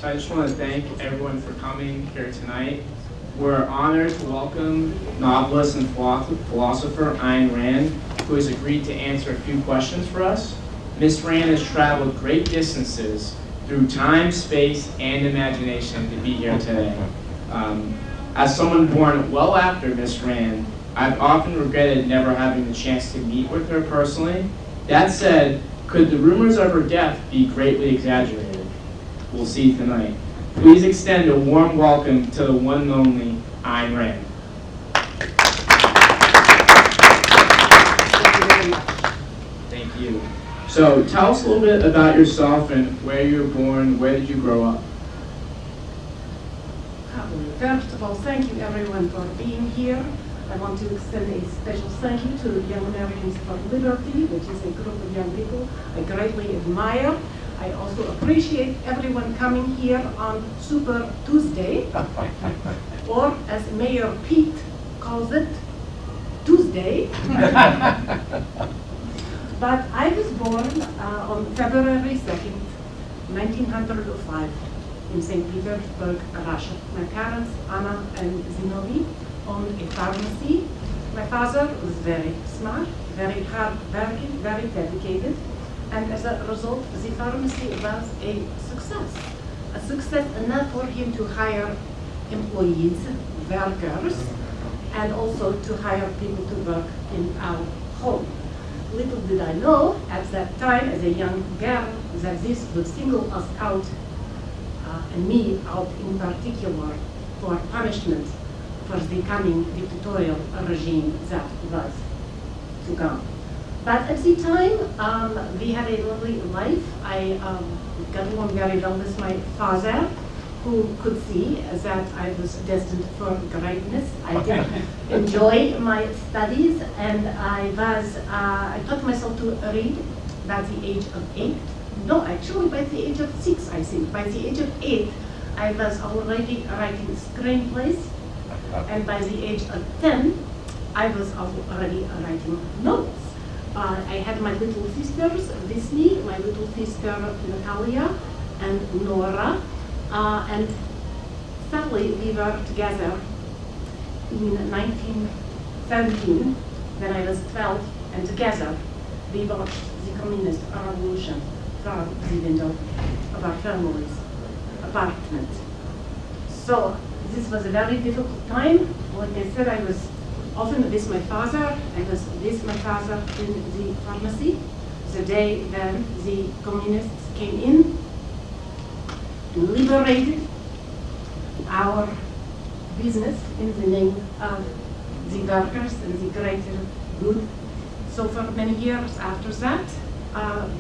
I just want to thank everyone for coming here tonight. We're honored to welcome novelist and philosopher Ayn Rand, who has agreed to answer a few questions for us. Ms. Rand has traveled great distances through time, space, and imagination to be here today. As someone born well after Ms. Rand, I've often regretted never having the chance to meet with her personally. That said, could the rumors of her death be greatly exaggerated? We'll see tonight. Please extend a warm welcome to the one and only Ayn Rand. Thank you very much. Thank you. So tell us a little bit about yourself and where you were born, where did you grow up? First of all, thank you everyone for being here. I want to extend a special thank you to Young Americans for Liberty, which is a group of young people I greatly admire. I also appreciate everyone coming here on Super Tuesday, or as Mayor Pete calls it, Tuesday. But I was born on February 2nd, 1905 in St. Petersburg, Russia. My parents, Anna and Zinovi, owned a pharmacy. My father was very smart, very hard-working, very dedicated. And as a result, the pharmacy was a success. A success enough for him to hire employees, workers, and also to hire people to work in our home. Little did I know at that time, as a young girl, that this would single us out, and me out in particular, for punishment for the coming dictatorial regime that was to come. But at the time, we had a lovely life. I got along very well with my father, who could see that I was destined for greatness. I did enjoy my studies, and I taught myself to read by the age of 8. No, actually by the age of 6, I think. By the age of 8, I was already writing screenplays, and by the age of 10, I was already writing novels. I had my little sisters with me, my little sister Natalia and Nora, and sadly we were together in 1917 when I was 12, and together we watched the communist revolution from the window of our family's apartment. So this was a very difficult time. Like I said, I was often with my father. I was with my father in the pharmacy the day when the communists came in and liberated our business in the name of the workers and the greater good. So for many years after that,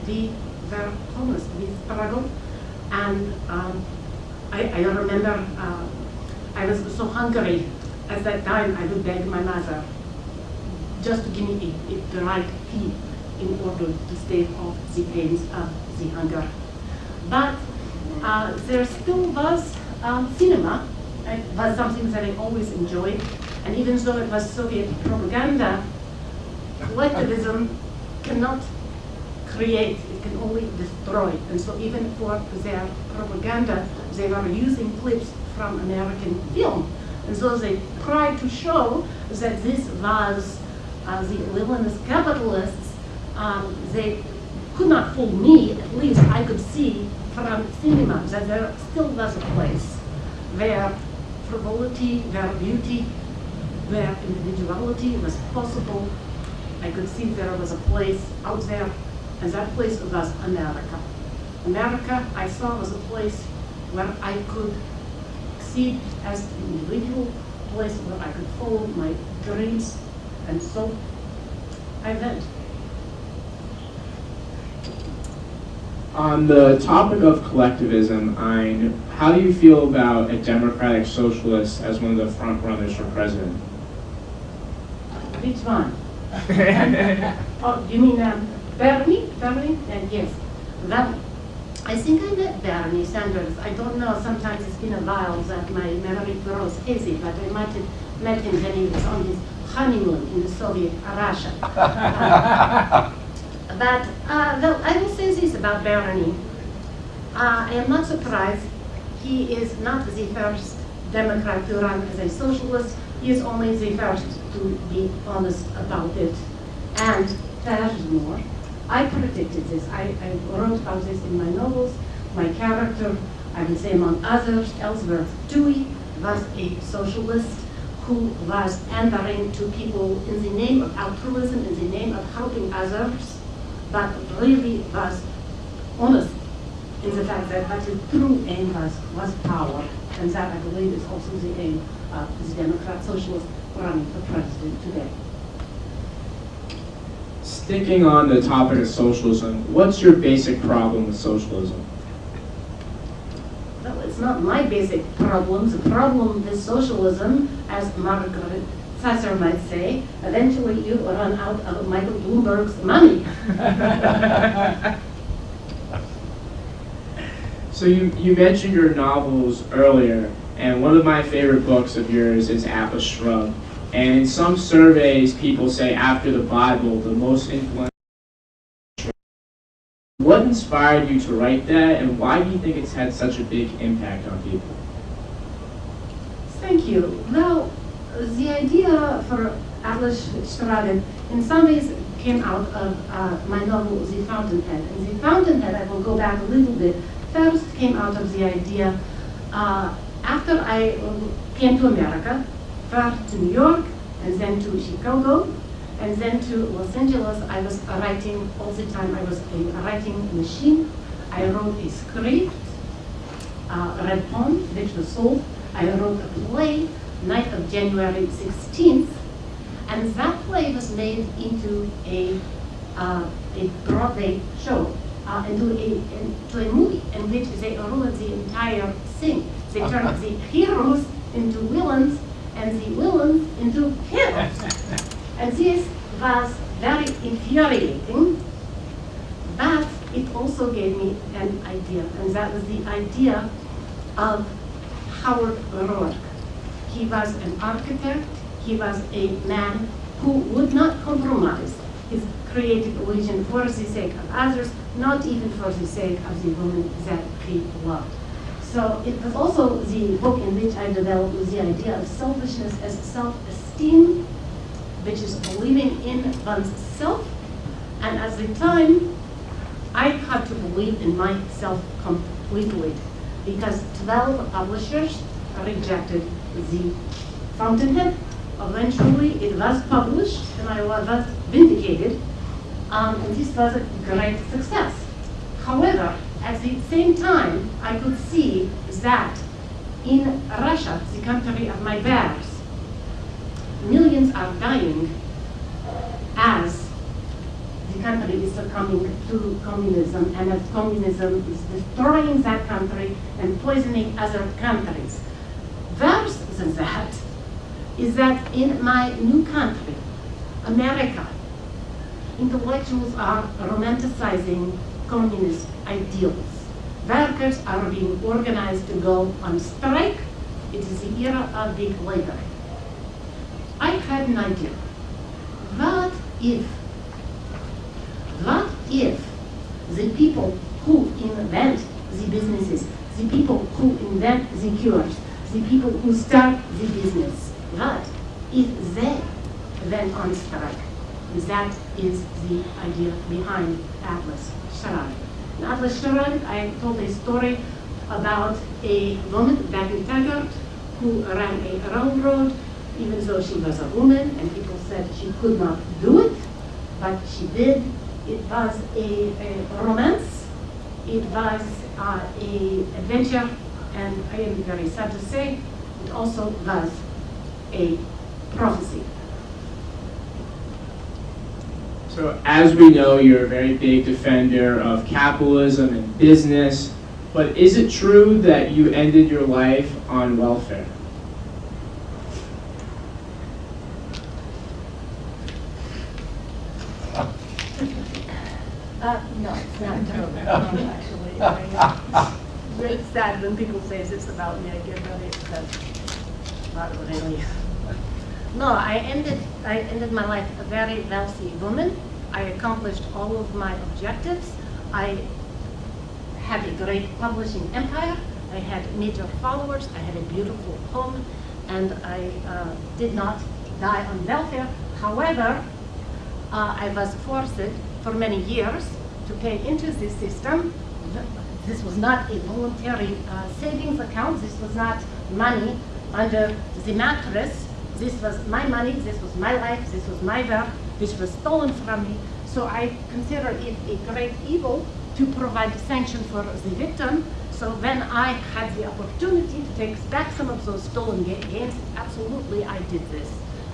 we were homeless. We struggled, and I remember I was so hungry. At that time, I would beg my mother just to give me the right tea in order to stave off the pains of the hunger. But there still was cinema. It was something that I always enjoyed. And even though it was Soviet propaganda, collectivism cannot create, it can only destroy. And so even for their propaganda, they were using clips from American film. And so they tried to show that this was the Leninist capitalists. They could not fool me. At least I could see from cinema that there still was a place where frivolity, where beauty, where individuality was possible. I could see there was a place out there, and that place was America. America, I saw, was a place where I could see as an individual, place where I could follow my dreams, and so I went. On the topic of collectivism, Ayn, how do you feel about a democratic socialist as one of the front runners for president? Which one? Oh, you mean Bernie? Bernie? Yes. Well, I think I met Bernie Sanders. I don't know, sometimes it's been a while that my memory grows hazy, but I might have met him when he was on his honeymoon in the Soviet Russia. Well, I will say this about Bernie. I am not surprised he is not the first Democrat to run as a socialist. He is only the first to be honest about it. And furthermore, I predicted this. I wrote about this in my novels. My character, I would say among others, Ellsworth Dewey, was a socialist who was pandering to people in the name of altruism, in the name of helping others, but really was honest in the fact that what his true aim was power. And that, I believe, is also the aim of the Democrat socialist running for president today. Sticking on the topic of socialism, what's your basic problem with socialism? Well, it's not my basic problem. The problem with socialism, as Margaret Thatcher might say, eventually you run out of Michael Bloomberg's money. So you mentioned your novels earlier, and one of my favorite books of yours is Atlas Shrugged. And in some surveys, people say after the Bible, the most influential. What inspired you to write that, and why do you think it's had such a big impact on people? Thank you. Well, the idea for Atlas Shrugged in some ways came out of my novel, The Fountainhead. And The Fountainhead, I will go back a little bit, first came out of the idea after I came to America, first to New York, and then to Chicago, and then to Los Angeles. I was writing all the time. I was a writing machine. I wrote a script, Red Pond, which was sold. I wrote a play, Night of January 16th, and that play was made into a Broadway show, into a movie in which they ruined the entire thing. They turned the heroes into villains and the villains into heroes. And this was very infuriating, but it also gave me an idea, and that was the idea of Howard Roark. He was an architect. He was a man who would not compromise his creative vision for the sake of others, not even for the sake of the woman that he loved. So it was also the book in which I developed the idea of selfishness as self-esteem, which is believing in one's self. And at the time, I had to believe in myself completely, because 12 publishers rejected the Fountainhead. Eventually, it was published, and I was vindicated, and this was a great success. However, at the same time, I could see that in Russia, the country of my birth, millions are dying as the country is succumbing to communism, and as communism is destroying that country and poisoning other countries. Worse than that is that in my new country, America, intellectuals are romanticizing communist ideals. Workers are being organized to go on strike. It is the era of big labor. I had an idea. What if the people who invent the businesses, the people who invent the cures, the people who start the business, what if they went on strike? That is the idea behind Atlas Shrugged. In Atlas Shrugged, I told a story about a woman, Becky Taggart, who ran a railroad, even though she was a woman, and people said she could not do it, but she did. It was a romance. It was an adventure, and I am very sad to say, it also was a prophecy. So as we know, you're a very big defender of capitalism and business, but is it true that you ended your life on welfare? No, it's not true. Actually, it's sad when people say this about me. I get really upset. Not really. No, I ended my life a very wealthy woman. I accomplished all of my objectives. I had a great publishing empire. I had major followers, I had a beautiful home, and I did not die on welfare. However, I was forced for many years to pay into this system. This was not a voluntary savings account. This was not money under the mattress. This was my money, this was my life, this was my work, which was stolen from me. So I consider it a great evil to provide sanction for the victim. So when I had the opportunity to take back some of those stolen gains, absolutely I did this.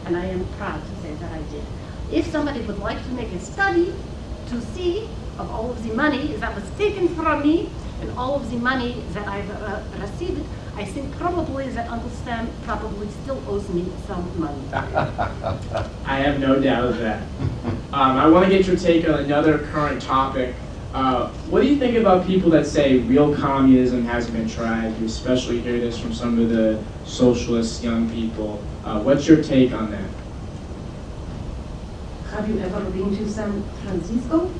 And I am proud to say that I did. If somebody would like to make a study to see of all of the money that was taken from me and all of the money that I've received, I think probably that Uncle Sam probably still owes me some money. I have no doubt of that. I want to get your take on another current topic. What do you think about people that say real communism hasn't been tried? You especially hear this from some of the socialist young people. What's your take on that? Have you ever been to San Francisco?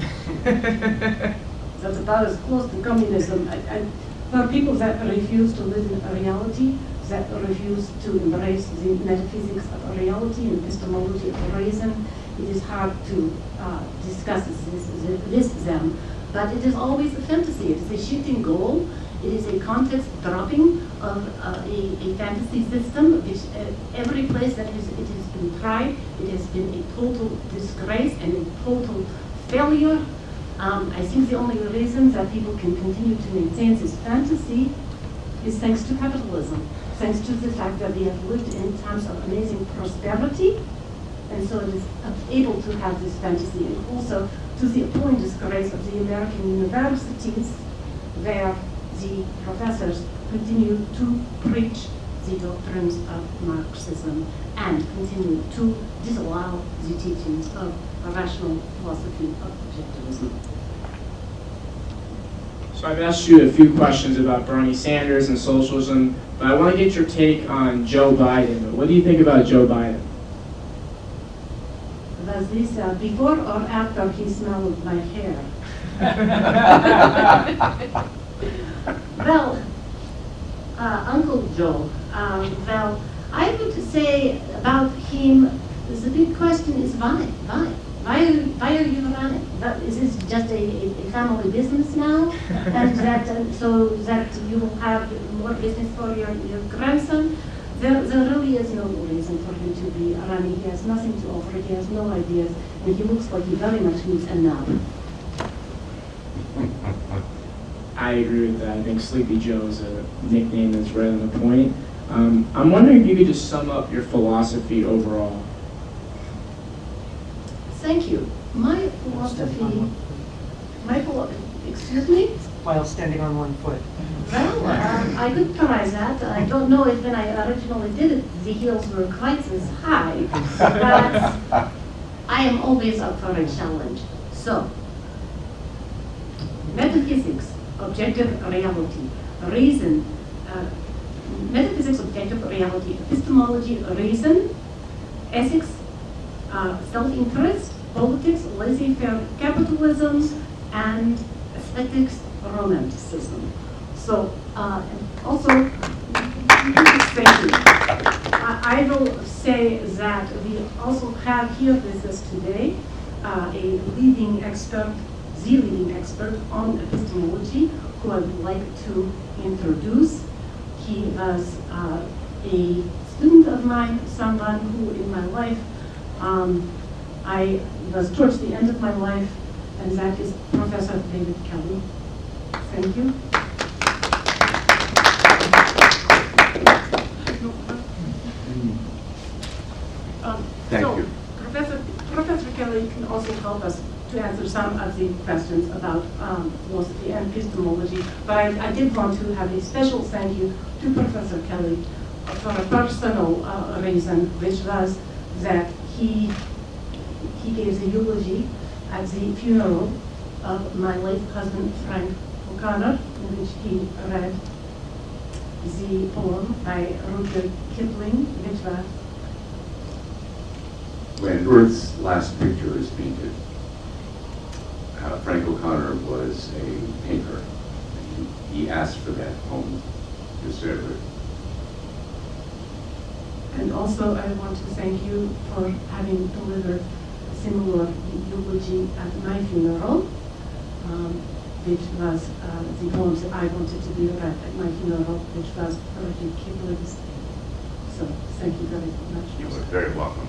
That's about as close to communism. And for people that refuse to live in reality, that refuse to embrace the metaphysics of reality and epistemology of reason, it is hard to discuss them. But it is always a fantasy. It is a shifting goal. It is a context dropping of a fantasy system, which every place that it has been tried, it has been a total disgrace and a total failure. I think the only reason that people can continue to maintain this fantasy is thanks to capitalism, thanks to the fact that we have lived in times of amazing prosperity, and so it is able to have this fantasy, and also to the appalling disgrace of the American universities, where the professors continue to preach the doctrines of Marxism and continue to disallow the teachings of a rational philosophy of objectivism. So I've asked you a few questions about Bernie Sanders and socialism, but I want to get your take on Joe Biden. What do you think about Joe Biden? Was this before or after he smelled my hair? Well, Uncle Joe, well, I would say about him, the big question is why? Why are you running? Is this just a family business now? And that so that you will have more business for your grandson? There really is no reason for him to be running. He has nothing to offer. He has no ideas. And he looks like he very much needs a nap. I agree with that. I think Sleepy Joe is a nickname that's right on the point. I'm wondering if you could just sum up your philosophy overall. Thank you. My philosophy, excuse me? While standing on one foot. Well, I could try that. I don't know if when I originally did it, the heels were quite as high, but I am always up for a challenge. So, metaphysics, objective reality, reason, metaphysics, objective reality, epistemology, reason, ethics, self-interest, politics, laissez-faire capitalism, and aesthetics, romanticism. So, also, thank you. I will say that we also have here with us today a leading expert, the leading expert on epistemology, who I would like to introduce. He was a student of mine, someone who in my life, I was towards the end of my life, and that is Professor David Kelly. Thank you. Thank you. Professor Kelly can also help us to answer some of the questions about philosophy and epistemology, but I did want to have a special thank you to Professor Kelly for a personal reason, which was that he gave the eulogy at the funeral of my late husband, Frank O'Connor, in which he read the poem by Rudyard Kipling, which was, When Earth's Last Picture is painted, Frank O'Connor was a painter. He asked for that poem deserve it. And also, I want to thank you for having delivered a similar eulogy at my funeral, which was the poems that I wanted to be read at my funeral, which was Capitalism. So, thank you very much. You are very welcome.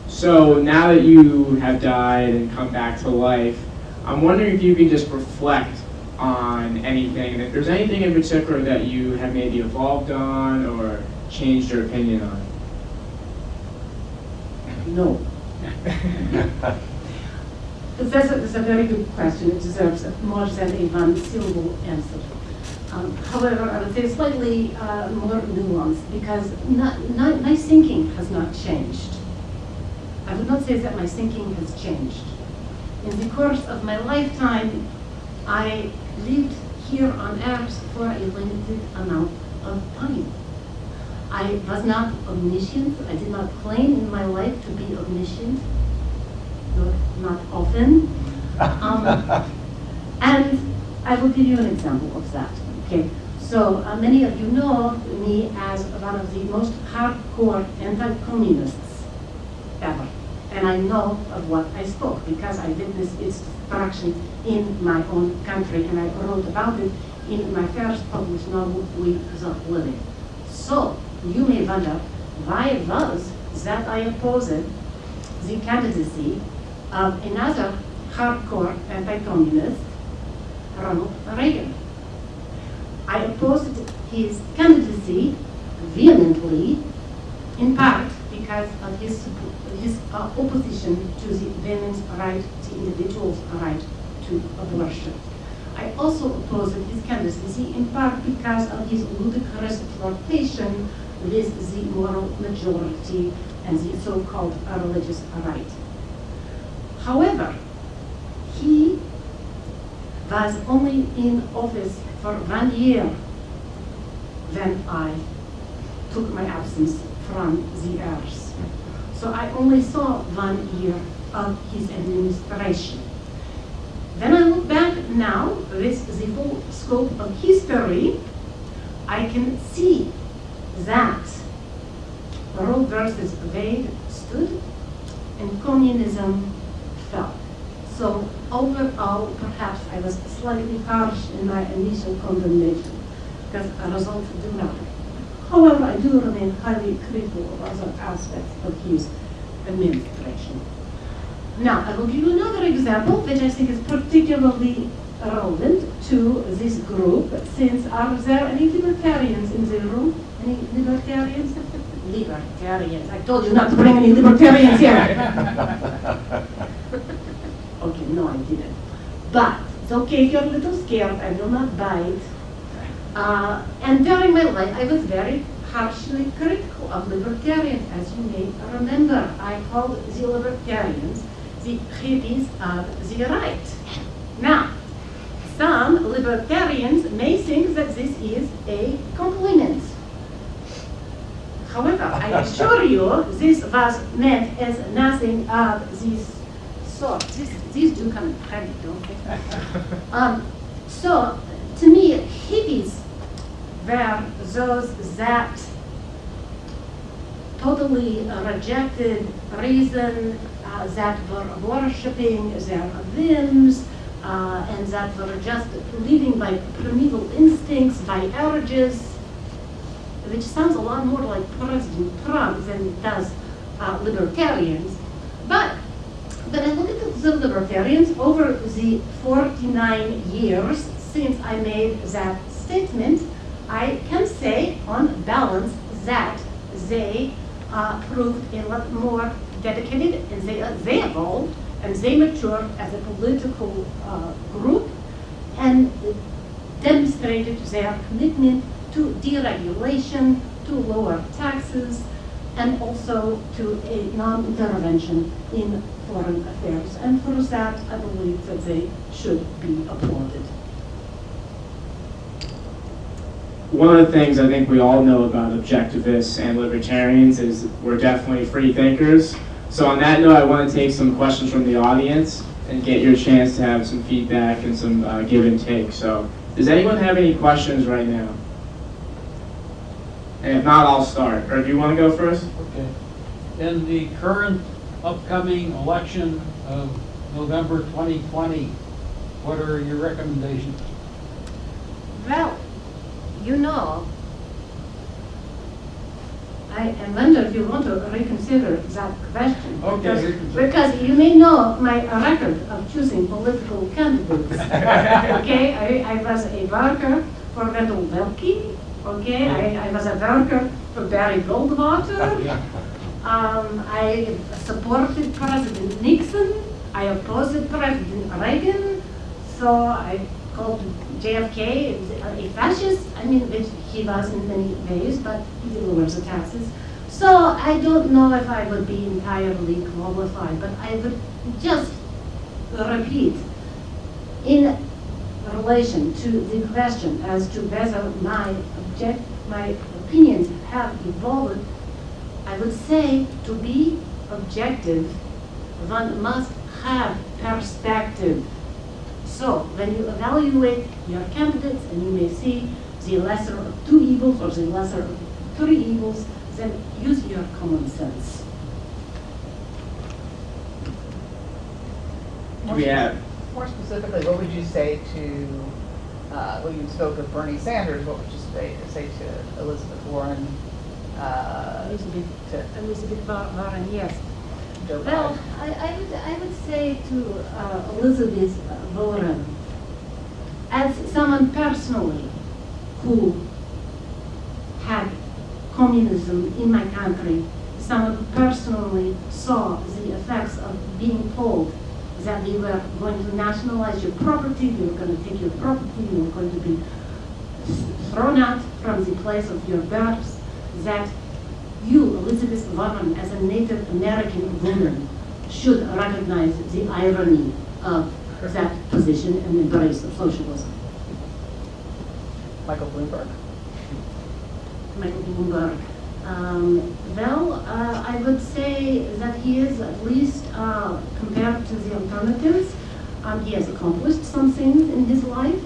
So now that you have died and come back to life, I'm wondering if you can just reflect on anything, and if there's anything in particular that you have maybe evolved on or changed your opinion on. No. That's a very good question. It deserves more than a one-syllable answer. However, I would say slightly more nuanced, because my thinking has not changed. I would not say that my thinking has changed. In the course of my lifetime, I lived here on Earth for a limited amount of time. I was not omniscient. I did not claim in my life to be omniscient, not often. And I will give you an example of that. Okay. So many of you know me as one of the most hardcore anti-communists ever. And I know of what I spoke because I witnessed its destruction in my own country, and I wrote about it in my first published novel, We the Living. So you may wonder why it was that I opposed the candidacy of another hardcore anti-communist, Ronald Reagan. I opposed his candidacy vehemently, in part because of his opposition to the women's right, the individual's right to abortion. I also opposed his candidacy in part because of his ludicrous flirtation with the moral majority and the so-called religious right. However, he was only in office for 1 year when I took my absence from the earth. So I only saw 1 year of his administration. When I look back now with the full scope of history, I can see that Roe versus Wade stood and communism fell. So overall, perhaps I was slightly harsh in my initial condemnation, because results do matter. However, I do remain highly critical of other aspects of his administration. Now, I will give you another example, which I think is particularly relevant to this group, since are there any libertarians in the room? Any libertarians? Libertarians. I told you not to bring any libertarians here. Okay, no, I didn't. But it's okay if you're a little scared. I will not bite. And during my life, I was very harshly critical of libertarians, as you may remember. I called the libertarians the hippies of the right. Now, some libertarians may think that this is a compliment. However, I assure you, this was meant as nothing of this sort. These do come in handy, don't they? So, to me, hippies were those that totally rejected reason, that were worshipping their whims, and that were just living by primeval instincts, by urges, which sounds a lot more like President Trump than it does libertarians. But when I look at the libertarians over the 49 years since I made that statement, I can say on balance that they proved a lot more dedicated, and they evolved and they matured as a political group and demonstrated their commitment to deregulation, to lower taxes, and also to a non-intervention in foreign affairs. And for that, I believe that they should be applauded. One of the things I think we all know about objectivists and libertarians is we're definitely free thinkers. So on that note, I want to take some questions from the audience and get your chance to have some feedback and some give and take. So does anyone have any questions right now? And if not, I'll start. Or do you want to go first? Okay. In the current upcoming election of November 2020, what are your recommendations? Well, you know, I wonder if you want to reconsider that question. Okay, Because you may know my record of choosing political candidates. Okay, I was a worker for Wendell Willkie. Okay, I was a worker for Barry Goldwater. I supported President Nixon. I opposed President Reagan. So I called JFK a fascist. I mean, which he was in many ways, but he lowers the taxes. So I don't know if I would be entirely qualified, but I would just repeat in relation to the question as to whether my opinions have evolved. I would say to be objective, one must have perspective. So when you evaluate your candidates and you may see the lesser of two evils or the lesser of three evils, then use your common sense. We have. More specifically, what would you say to, well, you spoke of Bernie Sanders, what would you say to Elizabeth Warren? Elizabeth Warren, yes. Joe Well, Biden? I would say to Elizabeth Warren, as someone personally who had communism in my country, someone who personally saw the effects of being told that they were going to nationalize your property, they were going to take your property, you were going to be thrown out from the place of your birth, that you, Elizabeth Warren, as a Native American woman, should recognize the irony of that position and embrace socialism. Michael Bloomberg? Michael Bloomberg. Well, I would say that he is, at least compared to the alternatives, he has accomplished some things in his life.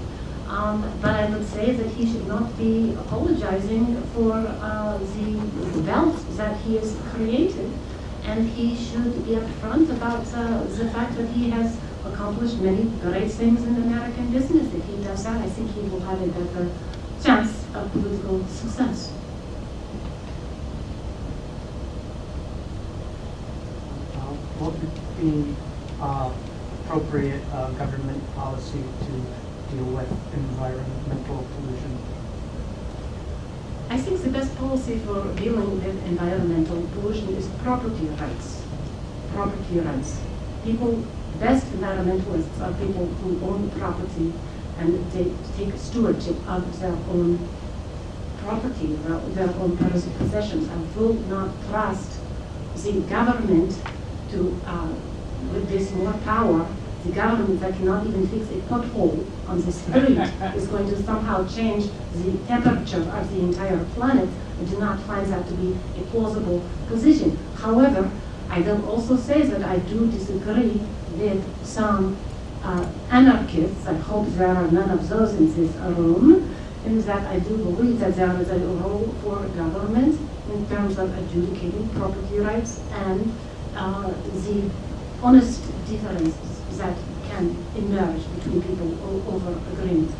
But I would say that he should not be apologizing for the wealth that he has created. And he should be upfront about the fact that he has accomplished many great things in American business. If he does that, I think he will have a better chance of political success. What would be appropriate government policy to deal with environmental pollution? I think the best policy for dealing with environmental pollution is property rights. Property rights. People, best environmentalists are people who own property and they take stewardship of their own property, their own possessions, and will not trust the government to, with this more power, the government that cannot even fix a pothole on the street is going to somehow change the temperature of the entire planet. I do not find that to be a plausible position. However, I will also say that I do disagree with some anarchists. I hope there are none of those in this room, in that I do believe that there is a role for government in terms of adjudicating property rights and the honest differences that can emerge between people over agreement.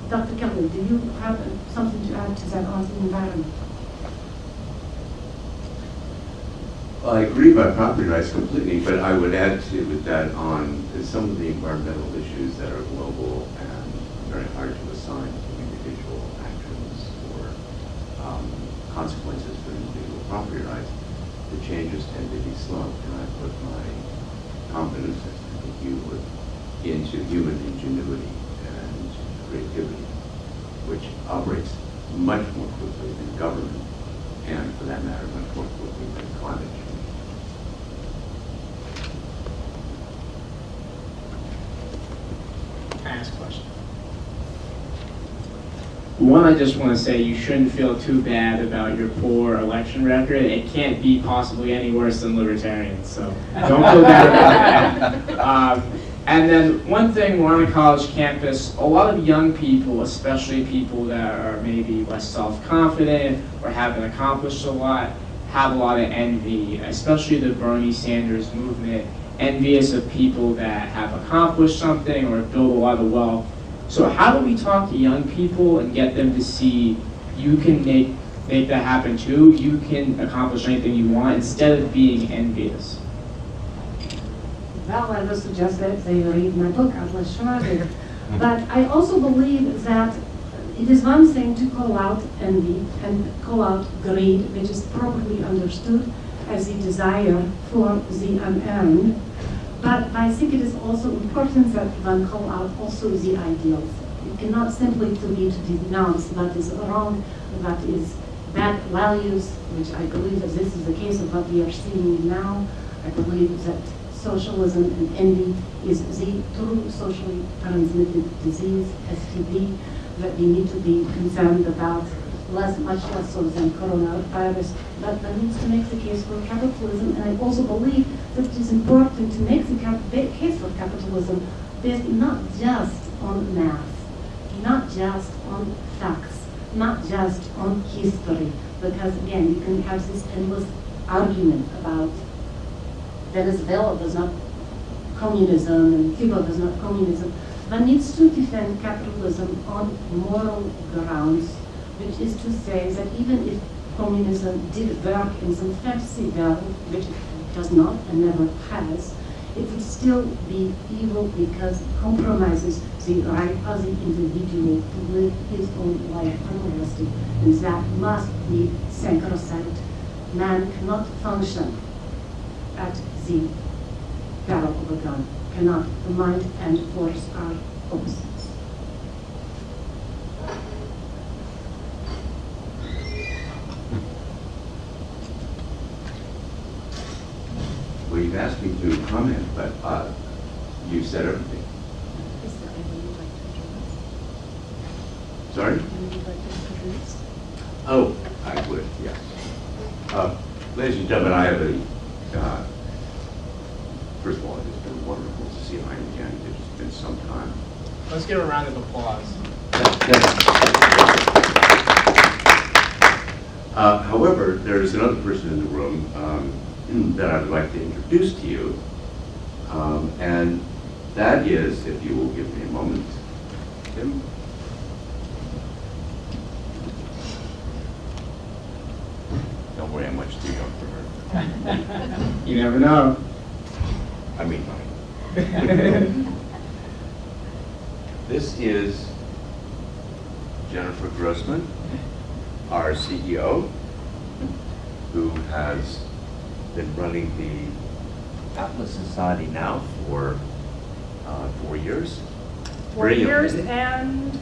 Dr. Kelly, do you have something to add to that on the environment? Well, I agree about property rights completely, but I would add to that on some of the environmental issues that are global and very hard to assign to individual actions or consequences for individual property rights. The changes tend to be slow, and I put my confidence, I think you would, into human ingenuity and creativity, which operates much more quickly than government, and for that matter, much more quickly than climate change. Can I ask a question? One, I just want to say you shouldn't feel too bad about your poor election record. It can't be possibly any worse than libertarians, so don't feel bad about that. And then one thing, we're on a college campus, a lot of young people, especially people that are maybe less self-confident or haven't accomplished a lot, have a lot of envy, especially the Bernie Sanders movement, envious of people that have accomplished something or built a lot of wealth. So how do we talk to young people and get them to see you can make that happen too? You can accomplish anything you want instead of being envious. Well, I would suggest that they read my book, Atlas Shrugged. But I also believe that it is one thing to call out envy and call out greed, which is properly understood as the desire for the unearned. But I think it is also important that one call out also the ideals. It cannot simply be to denounce what is wrong, what is bad values, which I believe that this is the case of what we are seeing now. I believe that socialism and envy is the true socially transmitted disease, STD, that we need to be concerned about, much less so than coronavirus. But that needs to make the case for capitalism, and I also believe that it is important to make the case for capitalism based not just on math, not just on facts, not just on history, because again, you can have this endless argument about Venezuela was not communism and Cuba was not communism. One needs to defend capitalism on moral grounds, which is to say that even if communism did work in some fantasy world, which it does not and never has, it would still be evil because it compromises the right of the individual to live his own life unmolested, and that must be sacrosanct. Man cannot function at the barrel of a gun, cannot mind and force are opposites. Well, you've asked me to comment, but you said everything. Is there anyone you'd like to introduce? Sorry? Anyone you'd like to introduce? Oh, I would, yes. Ladies and gentlemen, I have a, first of all, it's been wonderful to see Ayn again. It's been some time. Let's give a round of applause. However, there's another person in the room that I'd like to introduce to you, and that is, if you will give me a moment, Tim. Don't worry, I'm much too young for her. You never know. I mean mine. This is Jennifer Grossman, our CEO, who has been running the Atlas Society now for 4 years. 4 years and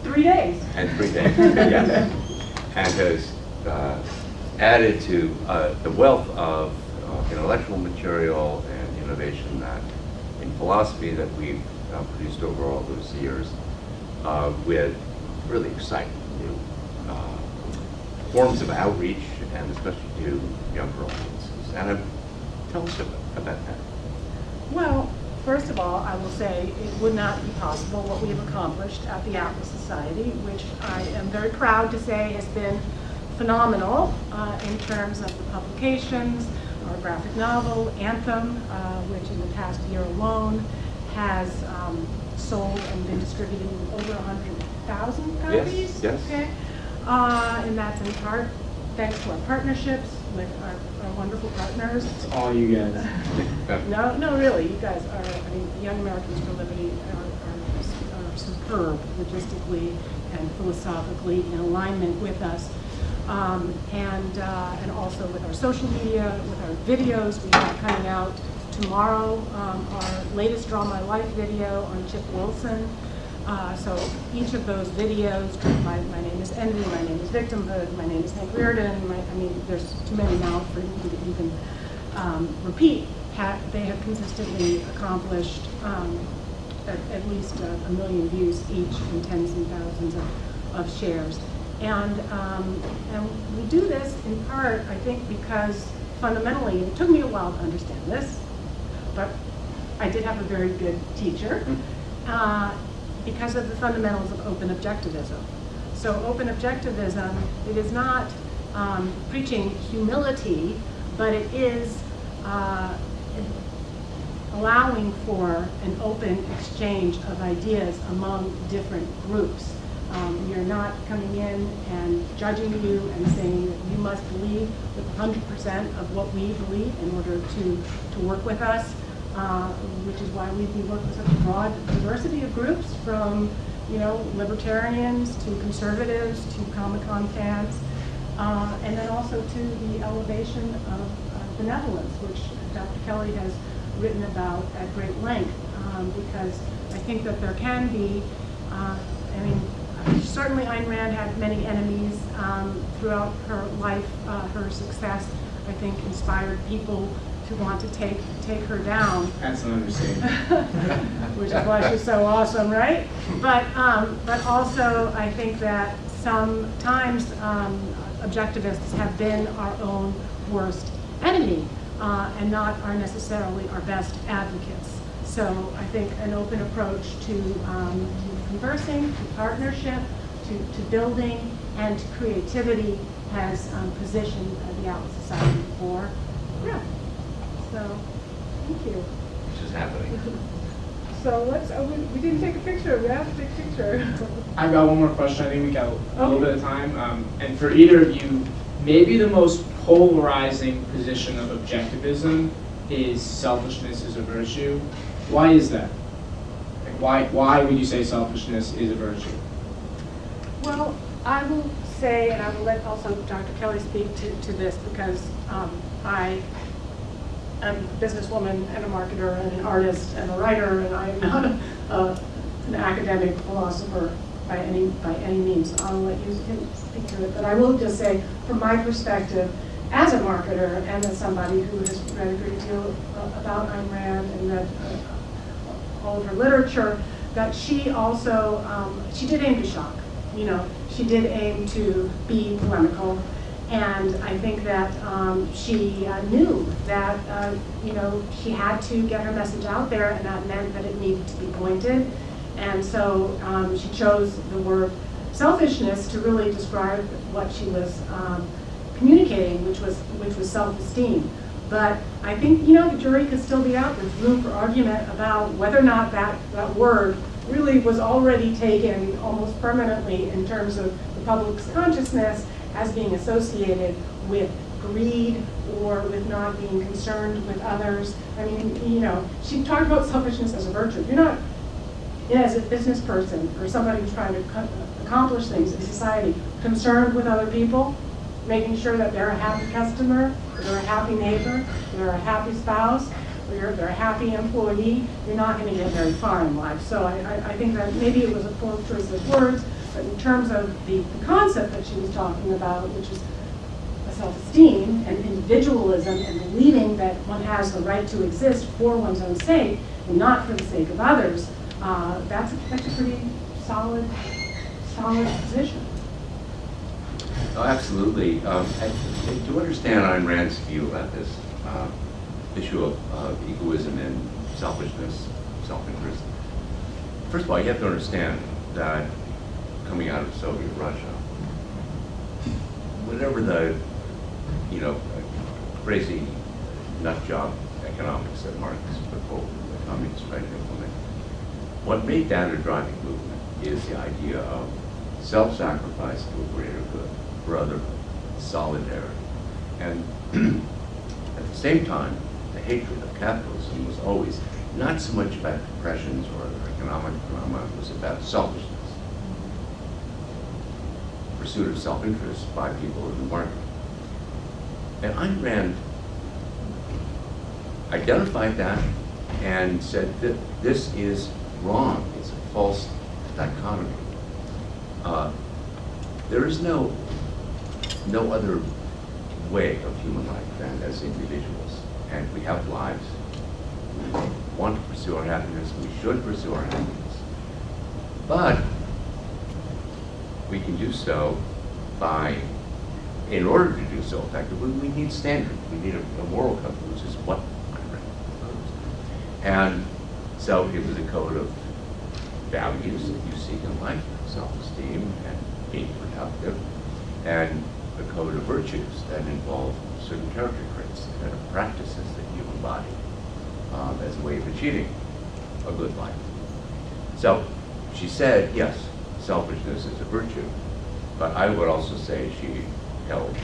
3 days. And 3 days, yes. And has added to the wealth of intellectual material and innovation that in philosophy that we've produced over all those years with really exciting new forms of outreach, and especially to younger audiences. And tell us about that. Well, first of all, I will say it would not be possible what we have accomplished at the Atlas Society, which I am very proud to say has been phenomenal in terms of the publications. Our graphic novel, Anthem, which in the past year alone has sold and been distributed in over 100,000 copies. Yes. Okay. And that's in part thanks to our partnerships with our wonderful partners. It's all you guys. No, really, you guys are, I mean, Young Americans for Liberty are superb logistically and philosophically in alignment with us. And also with our social media, with our videos. We have coming out tomorrow our latest Draw My Life video on Chip Wilson. So each of those videos, my name is Envy, my name is Victimhood, my name is Hank Reardon, I mean, there's too many now for you to even repeat. They have consistently accomplished at least 1 million views each and tens and thousands of of shares. And we do this in part, I think, because fundamentally, it took me a while to understand this, but I did have a very good teacher, because of the fundamentals of open objectivism. So open objectivism, it is not preaching humility, but it is allowing for an open exchange of ideas among different groups. You're not coming in and judging you and saying that you must believe with 100% of what we believe in order to work with us, which is why we work with such a broad diversity of groups, from libertarians to conservatives to Comic-Con fans, and then also to the elevation of benevolence, which Dr. Kelly has written about at great length, because I think that there can be, certainly Ayn Rand had many enemies throughout her life. Her success, I think, inspired people to want to take her down. That's an understatement. Which is why she's so awesome, right? But also, I think that sometimes objectivists have been our own worst enemy, and not are necessarily our best advocates. So I think an open approach to conversing, to partnership, to building, and to creativity has positioned the Atlas Society for growth. So, thank you. Which is happening. So let's, we didn't take a picture, we have to take a picture. I've got one more question. I think we got a little bit of time. And for either of you, maybe the most polarizing position of objectivism is selfishness is a virtue. Why is that? Like why would you say selfishness is a virtue? Well, I will say, and I will let also Dr. Kelly speak to this, because I am a businesswoman and a marketer and an artist and a writer, and I am not an academic philosopher by any means. I'll let you speak to it, but I will just say, from my perspective, as a marketer and as somebody who has read a great deal about Ayn Rand and read all of her literature, that she also, she did aim to shock. She did aim to be polemical, and I think that she knew that she had to get her message out there, and that meant that it needed to be pointed. And so she chose the word selfishness to really describe what she was communicating, which was self-esteem. But I think the jury could still be out. There's room for argument about whether or not that word really was already taken almost permanently in terms of the public's consciousness as being associated with greed or with not being concerned with others. I mean, she talked about selfishness as a virtue. You're not, as a business person or somebody who's trying to accomplish things in society, concerned with other people, making sure that they're a happy customer, or they're a happy neighbor, or they're a happy spouse, or they're a happy employee, you're not going to get very far in life. So I think that maybe it was a poor choice of words, but in terms of the concept that she was talking about, which is a self-esteem and individualism and believing that one has the right to exist for one's own sake and not for the sake of others, that's a pretty solid position. Oh, absolutely. To understand Ayn Rand's view about this issue of egoism and selfishness, self-interest, first of all, you have to understand that coming out of Soviet Russia, whatever the crazy nut job economics that Marx put forward, the communists tried to implement, what made that a driving movement is the idea of self-sacrifice to a greater good, brotherhood, solidarity. And at the same time, the hatred of capitalism was always not so much about depressions or economic drama, it was about selfishness. Pursuit of self-interest by people in the market. And Ayn Rand identified that and said that this is wrong, it's a false dichotomy. There is no other way of human life than as individuals. And we have lives. We want to pursue our happiness. We should pursue our happiness. But we can do so by, in order to do so effectively, we need standards. We need a moral code, which is what Ayn Rand proposed. And so it was a code of values that you seek in life, self-esteem and being productive, and a code of virtues that involve certain character traits and practices that you embody as a way of achieving a good life. So she said, yes, selfishness is a virtue, but I would also say she held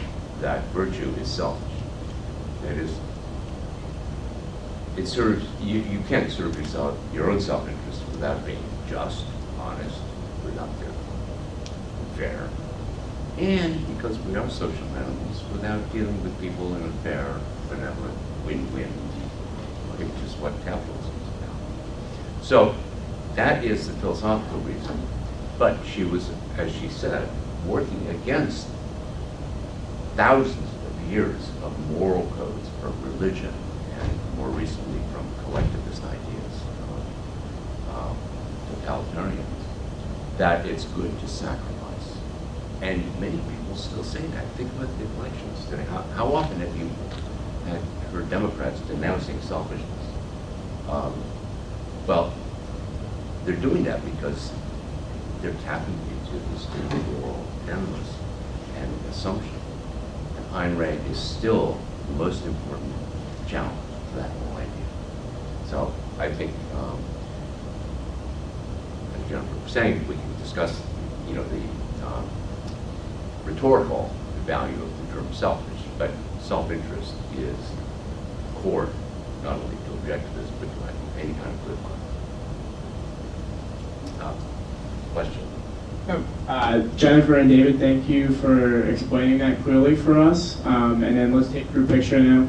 that virtue is selfish. That is, it serves, you can't serve yourself, your own self-interest without being just, honest, productive, fair, and because we are social animals, without dealing with people in a fair, benevolent, win-win, which is what capitalism is about. So that is the philosophical reason, but she was, as she said, working against thousands of years of moral codes from religion and more recently from collectivist ideas of totalitarianism, that it's good to sacrifice. And many people still say that. Think about the elections today. How often have you heard Democrats denouncing selfishness? Well, they're doing that because they're tapping into this individual animus and assumption. And Ayn Rand is still the most important challenge to that whole idea. So I think, as Jennifer was saying, we can discuss, the rhetorical value of the term selfish, but self-interest is core not only to objectivism, but to any kind of good life. Question? Jennifer and David, thank you for explaining that clearly for us. And then let's take a group picture now.